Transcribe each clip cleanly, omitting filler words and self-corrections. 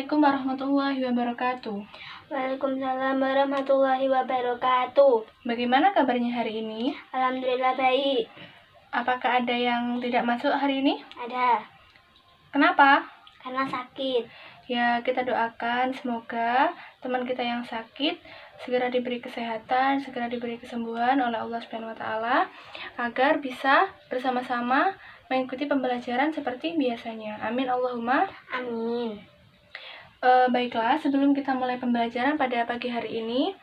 Assalamualaikum warahmatullahi wabarakatuh. Waalaikumsalam warahmatullahi wabarakatuh. Bagaimana kabarnya hari ini? Alhamdulillah baik. Apakah ada yang tidak masuk hari ini? Ada. Kenapa? Karena sakit. Ya, kita doakan semoga teman kita yang sakit segera diberi kesehatan, segera diberi kesembuhan oleh Allah Subhanahu wa taala agar bisa bersama-sama mengikuti pembelajaran seperti biasanya. Amin Allahumma amin. Baiklah, sebelum kita mulai pembelajaran pada pagi hari ini,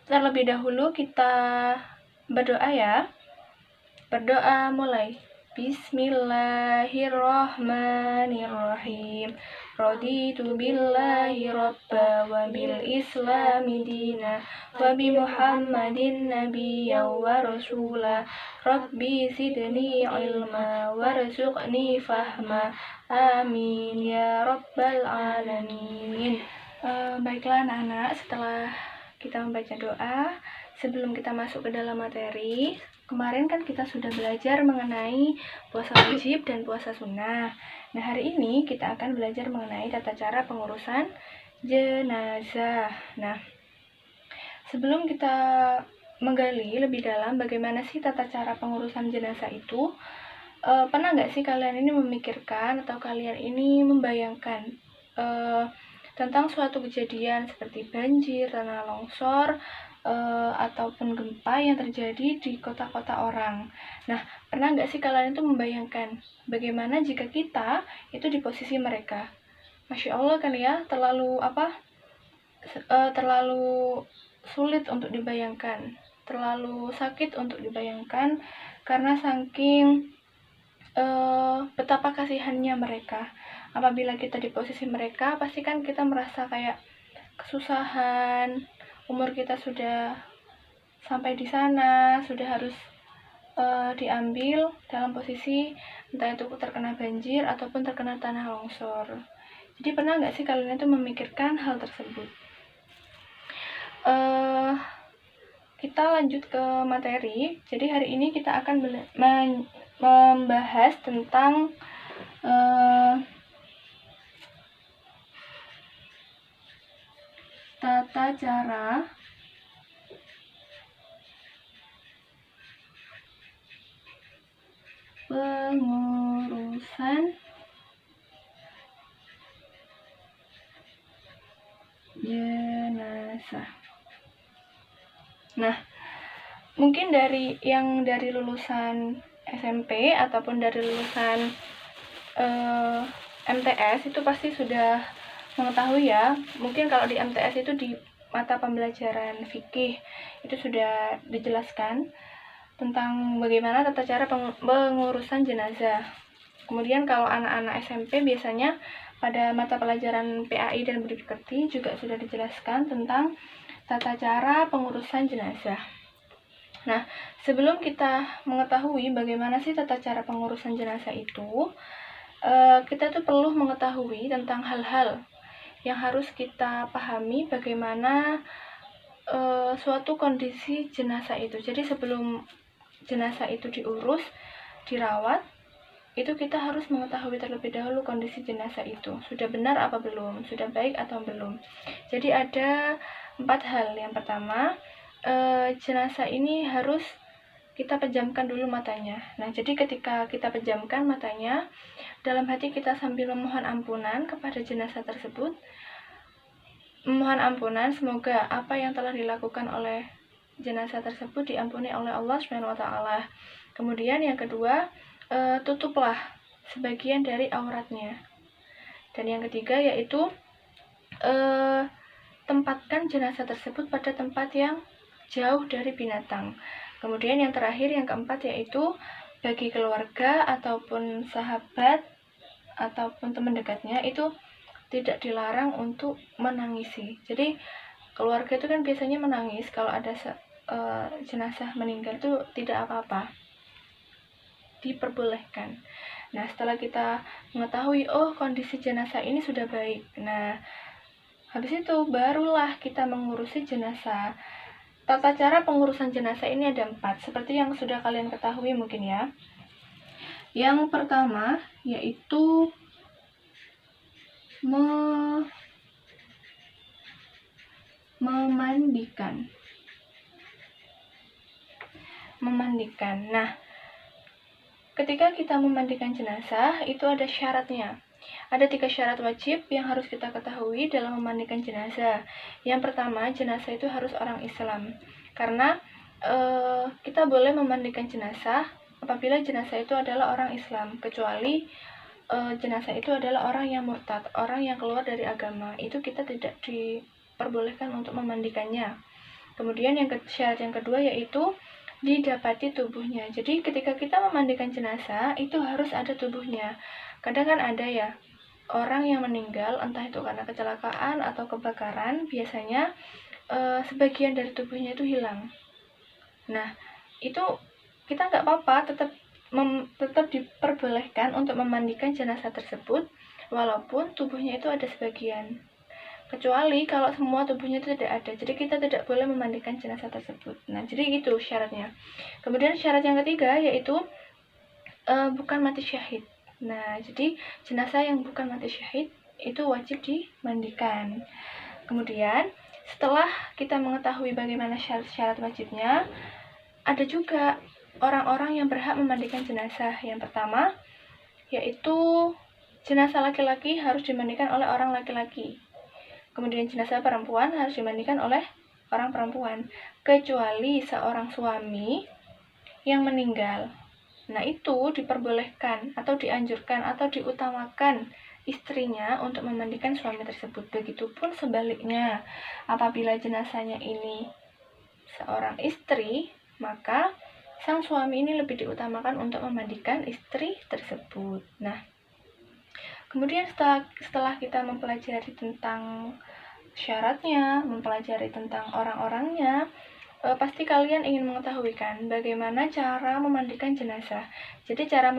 terlebih dahulu kita berdoa ya. Berdoa mulai. Bismillahirrahmanirrahim. Raditu billahi rabba wa bil islami dina wa bi muhammadin nabiyya wa rasula. Rabbi zidni ilma warzuqni fahma. Amin ya rabbal alamin. Baiklah anak-anak, setelah kita membaca doa, sebelum kita masuk ke dalam materi, kemarin kan kita sudah belajar mengenai puasa wajib dan puasa sunnah. Nah, hari ini kita akan belajar mengenai tata cara pengurusan jenazah. Nah, sebelum kita menggali lebih dalam bagaimana sih tata cara pengurusan jenazah itu, pernah nggak sih kalian ini memikirkan atau kalian ini membayangkan tentang suatu kejadian seperti banjir, tanah longsor, ataupun gempa yang terjadi di kota-kota orang. Nah, pernah nggak sih kalian itu membayangkan bagaimana jika kita itu di posisi mereka? Masya Allah kan ya, terlalu sulit untuk dibayangkan, terlalu sakit untuk dibayangkan karena saking betapa kasihannya mereka. Apabila kita di posisi mereka, pasti kan kita merasa kayak kesusahan, umur kita sudah sampai di sana, sudah harus diambil dalam posisi entah itu terkena banjir ataupun terkena tanah longsor. Jadi pernah nggak sih kalian itu memikirkan hal tersebut? Kita lanjut ke materi. Jadi hari ini kita akan membahas tentang tata cara pengurusan jenazah. Nah, mungkin dari lulusan SMP ataupun dari lulusan MTS itu pasti sudah mengetahui ya. Mungkin kalau di MTS itu di mata pembelajaran fikih itu sudah dijelaskan tentang bagaimana tata cara pengurusan jenazah. Kemudian kalau anak-anak SMP biasanya pada mata pelajaran PAI dan Budi Pekerti juga sudah dijelaskan tentang tata cara pengurusan jenazah. Nah, sebelum kita mengetahui bagaimana sih tata cara pengurusan jenazah itu, kita tuh perlu mengetahui tentang hal-hal yang harus kita pahami bagaimana suatu kondisi jenazah itu. Jadi sebelum jenazah itu diurus, dirawat, itu kita harus mengetahui terlebih dahulu kondisi jenazah itu. Sudah benar apa belum? Sudah baik atau belum? Jadi ada 4 hal. Yang pertama, jenazah ini harus kita pejamkan dulu matanya. Nah, jadi ketika kita pejamkan matanya, dalam hati kita sambil memohon ampunan kepada jenazah tersebut, memohon ampunan semoga apa yang telah dilakukan oleh jenazah tersebut diampuni oleh Allah Subhanahu wa taala. Kemudian yang kedua, tutuplah sebagian dari auratnya. Dan yang ketiga yaitu tempatkan jenazah tersebut pada tempat yang jauh dari binatang. Kemudian yang terakhir, yang keempat, yaitu bagi keluarga ataupun sahabat ataupun teman dekatnya itu tidak dilarang untuk menangisi. Jadi keluarga itu kan biasanya menangis kalau ada jenazah meninggal, itu tidak apa-apa, diperbolehkan. Nah, setelah kita mengetahui kondisi jenazah ini sudah baik, nah habis itu barulah kita mengurusi jenazah. Tata cara pengurusan jenazah ini ada 4, seperti yang sudah kalian ketahui mungkin ya. Yang pertama yaitu memandikan. Nah, ketika kita memandikan jenazah, itu ada syaratnya. Ada 3 syarat wajib yang harus kita ketahui dalam memandikan jenazah. Yang pertama, jenazah itu harus orang Islam. Karena kita boleh memandikan jenazah apabila jenazah itu adalah orang Islam, kecuali jenazah itu adalah orang yang murtad, orang yang keluar dari agama. Itu kita tidak diperbolehkan untuk memandikannya. Kemudian syarat yang kedua yaitu didapati tubuhnya. Jadi ketika kita memandikan jenazah itu harus ada tubuhnya. Kadang kan ada ya orang yang meninggal entah itu karena kecelakaan atau kebakaran, biasanya sebagian dari tubuhnya itu hilang. Nah, itu kita nggak apa-apa, tetap diperbolehkan untuk memandikan jenazah tersebut walaupun tubuhnya itu ada sebagian. Kecuali kalau semua tubuhnya itu tidak ada, jadi kita tidak boleh memandikan jenazah tersebut. Nah, jadi itu syaratnya. Kemudian syarat yang ketiga yaitu bukan mati syahid. Nah, jadi jenazah yang bukan mati syahid itu wajib dimandikan. Kemudian setelah kita mengetahui bagaimana syarat-syarat wajibnya, ada juga orang-orang yang berhak memandikan jenazah. Yang pertama yaitu jenazah laki-laki harus dimandikan oleh orang laki-laki. Kemudian jenazah perempuan harus dimandikan oleh orang perempuan, kecuali seorang suami yang meninggal. Nah, itu diperbolehkan atau dianjurkan atau diutamakan istrinya untuk memandikan suami tersebut. Begitupun sebaliknya, apabila jenazahnya ini seorang istri, maka sang suami ini lebih diutamakan untuk memandikan istri tersebut. Nah, kemudian setelah kita mempelajari tentang syaratnya, mempelajari tentang orang-orangnya, pasti kalian ingin mengetahui kan bagaimana cara memandikan jenazah. Jadi cara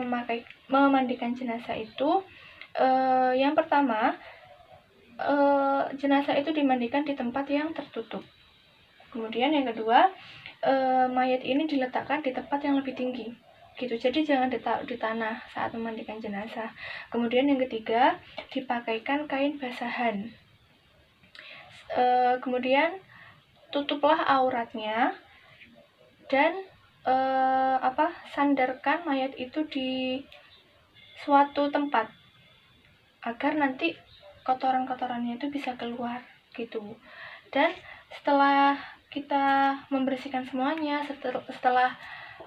memandikan jenazah itu yang pertama, jenazah itu dimandikan di tempat yang tertutup. Kemudian yang kedua, mayat ini diletakkan di tempat yang lebih tinggi gitu, jadi jangan ditaruh di tanah saat memandikan jenazah. Kemudian yang ketiga, dipakaikan kain basahan. Kemudian tutuplah auratnya dan sandarkan mayat itu di suatu tempat agar nanti kotoran-kotorannya itu bisa keluar gitu. Dan setelah kita membersihkan semuanya, setelah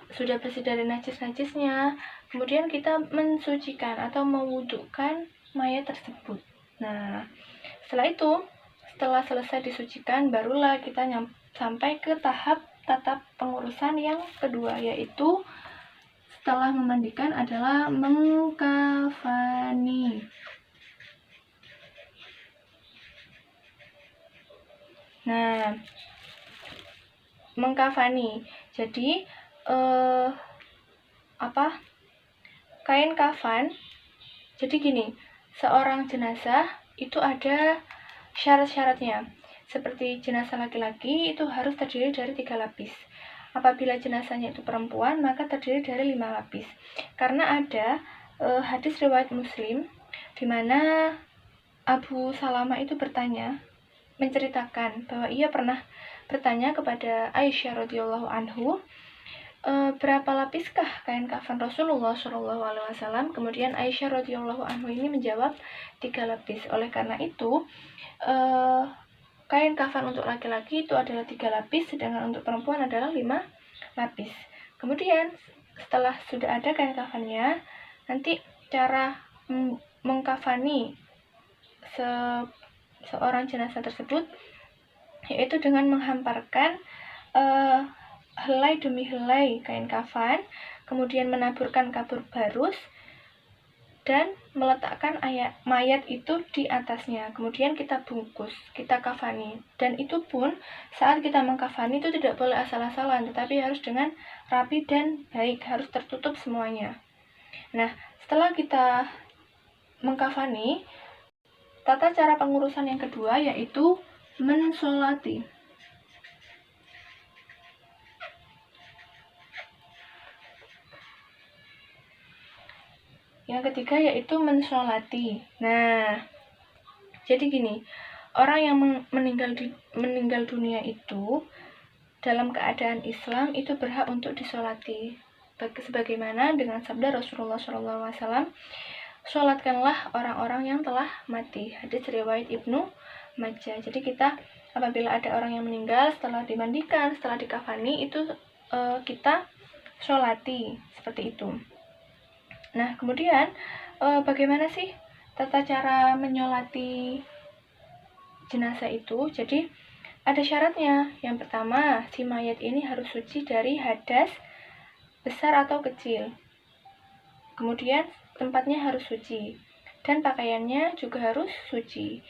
sudah bersih dari najis-najisnya, kemudian kita mensucikan atau mewudukkan mayat tersebut. Nah, setelah selesai disucikan, barulah kita sampai ke tahap pengurusan yang kedua, yaitu setelah memandikan adalah mengkafani. Nah, mengkafani. Jadi kain kafan. Jadi gini, seorang jenazah itu ada syarat-syaratnya. Seperti jenazah laki-laki itu harus terdiri dari 3 lapis. Apabila jenazahnya itu perempuan, maka terdiri dari 5 lapis. Karena ada hadis riwayat Muslim di mana Abu Salamah itu menceritakan bahwa ia pernah bertanya kepada Aisyah radhiyallahu anhu, berapa lapiskah kain kafan Rasulullah SAW? Kemudian Aisyah radhiyallahu anhu ini menjawab 3 lapis. Oleh karena itu, kain kafan untuk laki-laki itu adalah 3 lapis, sedangkan untuk perempuan adalah 5 lapis. Kemudian setelah sudah ada kain kafannya, nanti cara mengkafani seorang jenazah tersebut yaitu dengan menghamparkan helai demi helai kain kafan, kemudian menaburkan kapur barus dan meletakkan mayat itu di atasnya. Kemudian kita bungkus, kita kafani. Dan itu pun saat kita mengkafani itu tidak boleh asal-asalan, tetapi harus dengan rapi dan baik, harus tertutup semuanya. Nah, setelah kita mengkafani, tata cara pengurusan yang kedua yaitu mensolati. Yang ketiga yaitu mensolati. Nah, jadi gini, orang yang meninggal dunia itu dalam keadaan Islam itu berhak untuk disolati, sebagaimana dengan sabda Rasulullah SAW, sholatkanlah orang-orang yang telah mati. Hadis riwayat Ibnu Majah. Jadi kita apabila ada orang yang meninggal, setelah dimandikan, setelah dikafani, itu kita sholati seperti itu. Nah, kemudian bagaimana sih tata cara menyolati jenazah itu? Jadi ada syaratnya. Yang pertama, si mayat ini harus suci dari hadas besar atau kecil. Kemudian tempatnya harus suci dan pakaiannya juga harus suci.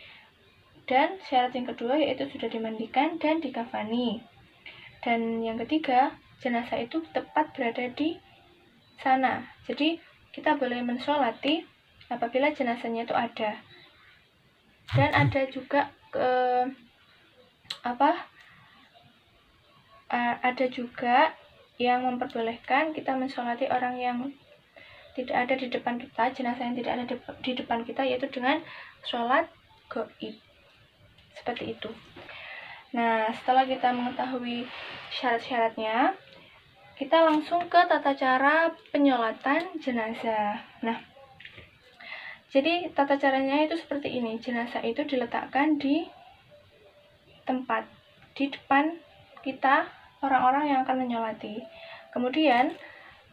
Dan syarat yang kedua yaitu sudah dimandikan dan dikafani. Dan yang ketiga, jenazah itu tepat berada di sana. Jadi kita boleh mensolati apabila jenazahnya itu ada. Dan ada juga ada juga yang memperbolehkan kita mensolati orang yang tidak ada di depan kita, jenazah yang tidak ada di depan kita, yaitu dengan sholat gaib. Seperti itu. Nah, setelah kita mengetahui syarat-syaratnya, kita langsung ke tata cara penyolatan jenazah. Nah, jadi tata caranya itu seperti ini. Jenazah itu diletakkan di tempat di depan kita, orang-orang yang akan menyolati. Kemudian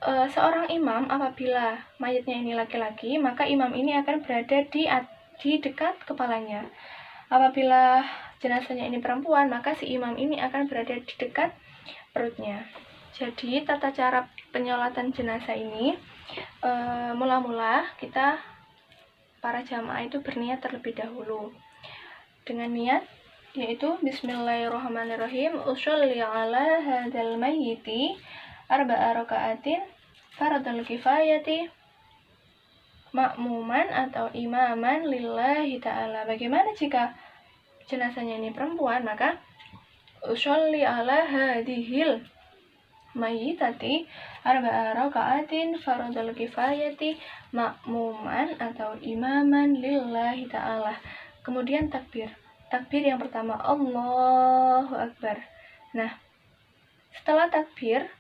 seorang imam, apabila mayatnya ini laki-laki, maka imam ini akan berada di dekat kepalanya. Apabila jenazahnya ini perempuan, maka si imam ini akan berada di dekat perutnya. Jadi tata cara penyolatan jenazah ini, mula-mula kita para jamaah itu berniat terlebih dahulu. Dengan niat yaitu Bismillahirrahmanirrahim, usolli ala hadzal mayyiti arba'a raka'atin fardal kifayati makmuman atau imaman lillahi ta'ala. Bagaimana jika jenazahnya ini perempuan? Maka usolli ala hadhil mayyitati arba'a raka'atin fardal kifayati makmuman atau imaman lillahi ta'ala. Kemudian takbir yang pertama, Allahu Akbar. Nah, setelah takbir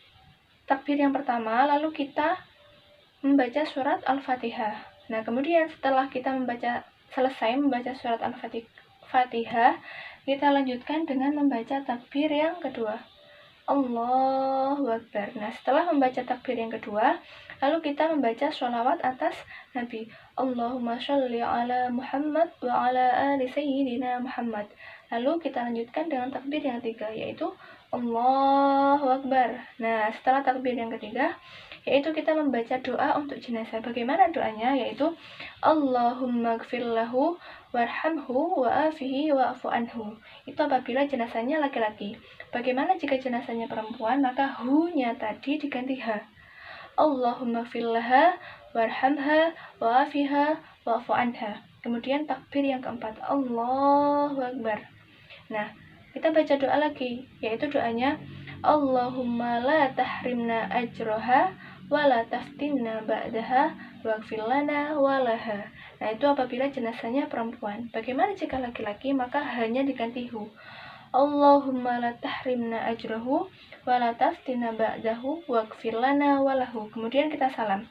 yang pertama, lalu kita membaca surat Al-Fatihah. Nah, kemudian setelah kita selesai membaca surat Al-Fatihah, kita lanjutkan dengan membaca takbir yang kedua, Allahu Akbar. Nah, setelah membaca takbir yang kedua, lalu kita membaca sholawat atas Nabi, Allahumma sholli ala Muhammad wa ala ali sayyidina Muhammad. Lalu kita lanjutkan dengan takbir yang ketiga, yaitu Allahu Akbar. Nah, setelah takbir yang ketiga, yaitu kita membaca doa untuk jenazah. Bagaimana doanya? Yaitu Allahumma gfir lahu warhamhu wa'afihi wa'afu anhu. Itu apabila jenazahnya laki-laki. Bagaimana jika jenazahnya perempuan? Maka hu-nya tadi diganti ha. Allahumma gfir laha warhamha wa'afiha wa'afu anha. Kemudian takbir yang keempat, Allahu Akbar. Nah, kita baca doa lagi, yaitu doanya Allahumma la tahrimna ajroha wa la taftinna ba'daha waghfir lana walaha. Nah, itu apabila jenazahnya perempuan. Bagaimana jika laki-laki? Maka hanya diganti hu. Allahumma la tahrimna ajrohu wa la taftinna ba'dahu waghfir lana walahu. Kemudian kita salam.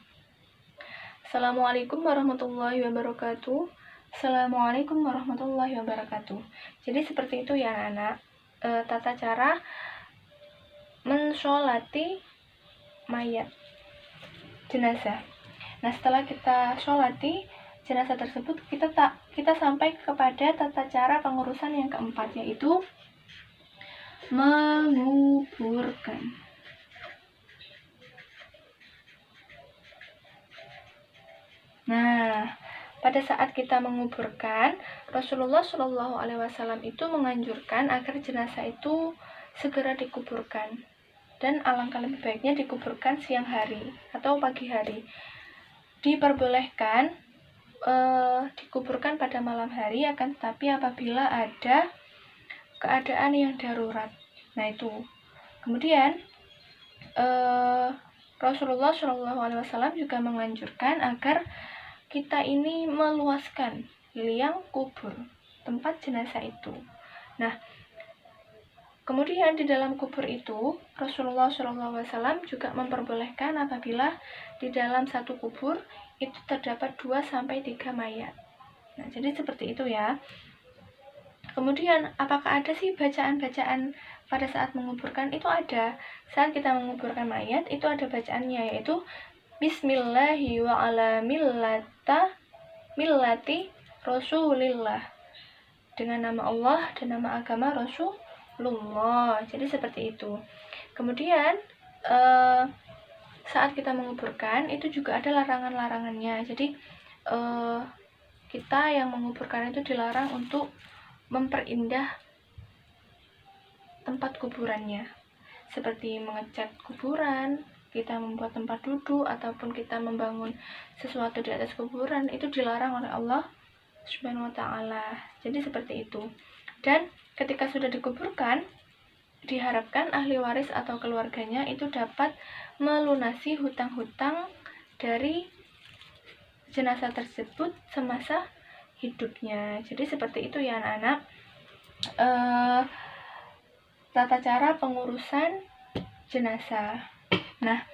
Assalamualaikum warahmatullahi wabarakatuh. Assalamualaikum warahmatullahi wabarakatuh. Jadi seperti itu ya anak-anak, tata cara mensolati mayat jenazah. Nah, setelah kita sholati jenazah tersebut, kita sampai kepada tata cara pengurusan yang keempat, yaitu menguburkan. Nah, pada saat kita menguburkan, Rasulullah Shallallahu Alaihi Wasallam itu menganjurkan agar jenazah itu segera dikuburkan, dan alangkah lebih baiknya dikuburkan siang hari atau pagi hari. Diperbolehkan dikuburkan pada malam hari, akan tetapi apabila ada keadaan yang darurat. Nah, itu. Kemudian Rasulullah Shallallahu Alaihi Wasallam juga menganjurkan agar kita ini meluaskan liang kubur. tempat jenazah itu. Nah, kemudian di dalam kubur itu Rasulullah SAW juga memperbolehkan apabila di dalam satu kubur itu terdapat 2-3 mayat. Nah, jadi seperti itu ya. Kemudian apakah ada sih bacaan-bacaan pada saat menguburkan? Itu ada. Saat kita menguburkan mayat itu ada bacaannya, yaitu Bismillahi wa ala millati Rasulillah, dengan nama Allah dan nama agama Rasulullah. Jadi seperti itu. Kemudian saat kita menguburkan itu juga ada larangan-larangannya. Jadi kita yang menguburkan itu dilarang untuk memperindah tempat kuburannya, seperti mengecat kuburan, kita membuat tempat duduk, ataupun kita membangun sesuatu di atas kuburan, itu dilarang oleh Allah Subhanahu wa ta'ala. Jadi seperti itu. Dan ketika sudah dikuburkan, diharapkan ahli waris atau keluarganya itu dapat melunasi hutang-hutang dari jenazah tersebut semasa hidupnya. Jadi seperti itu ya anak-anak, tata cara pengurusan jenazah. Nah,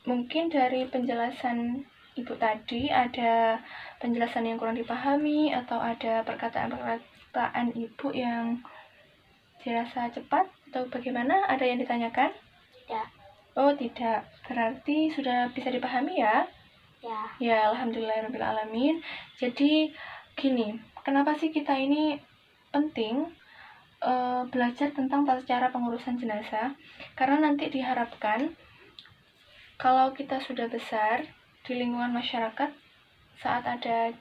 mungkin dari penjelasan ibu tadi ada penjelasan yang kurang dipahami, atau ada perkataan ibu yang dirasa cepat atau bagaimana? Ada yang ditanyakan? Tidak. Oh tidak, berarti sudah bisa dipahami ya? Ya. Ya, alhamdulillahirrahmanirrahim. Jadi gini, kenapa sih kita ini penting belajar tentang tata cara pengurusan jenazah? Karena nanti diharapkan kalau kita sudah besar di lingkungan masyarakat, saat ada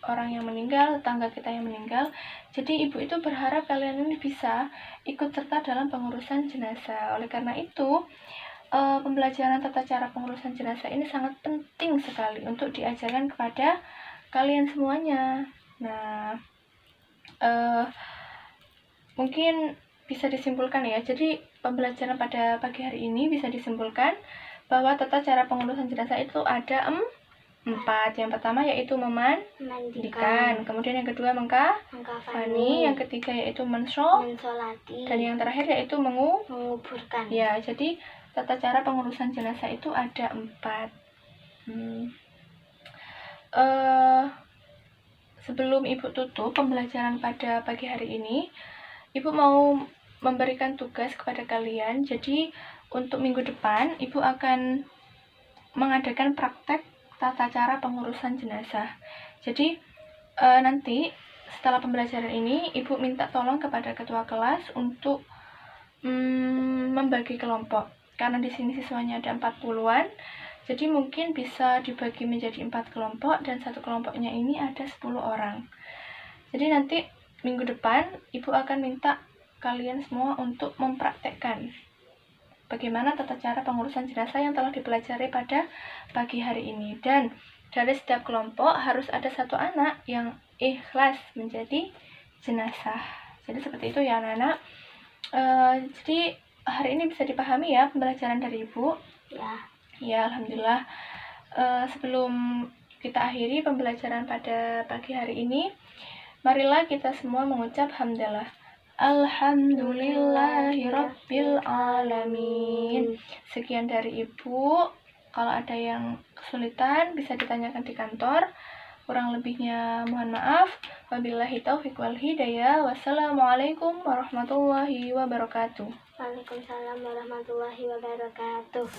orang yang meninggal, tetangga kita yang meninggal, jadi ibu itu berharap kalian ini bisa ikut serta dalam pengurusan jenazah. Oleh karena itu, pembelajaran tata cara pengurusan jenazah ini sangat penting sekali untuk diajarkan kepada kalian semuanya. Nah, mungkin bisa disimpulkan ya. Jadi pembelajaran pada pagi hari ini bisa disimpulkan bahwa tata cara pengurusan jenazah itu ada 4. Yang pertama yaitu memandikan, kemudian yang kedua mengkafani, yang ketiga yaitu mensolati, dan yang terakhir yaitu menguburkan. Ya, jadi tata cara pengurusan jenazah itu ada 4. Sebelum ibu tutup pembelajaran pada pagi hari ini, ibu mau memberikan tugas kepada kalian. Jadi untuk minggu depan ibu akan mengadakan praktek tata cara pengurusan jenazah. Jadi nanti setelah pembelajaran ini ibu minta tolong kepada ketua kelas untuk membagi kelompok. Karena di sini siswanya ada 40-an, jadi mungkin bisa dibagi menjadi 4 kelompok, dan satu kelompoknya ini ada 10 orang. Jadi nanti minggu depan ibu akan minta kalian semua untuk mempraktekkan bagaimana tata cara pengurusan jenazah yang telah dipelajari pada pagi hari ini. Dan dari setiap kelompok harus ada 1 anak yang ikhlas menjadi jenazah. Jadi seperti itu ya anak-anak. Jadi hari ini bisa dipahami ya pembelajaran dari ibu? Ya, alhamdulillah. Sebelum kita akhiri pembelajaran pada pagi hari ini, marilah kita semua mengucap hamdalah. Alhamdulillahirabbil alamin. Sekian dari ibu. Kalau ada yang kesulitan bisa ditanyakan di kantor. Kurang lebihnya mohon maaf. Wabillahi taufiq wal hidayah. Wassalamualaikum warahmatullahi wabarakatuh. Waalaikumsalam warahmatullahi wabarakatuh.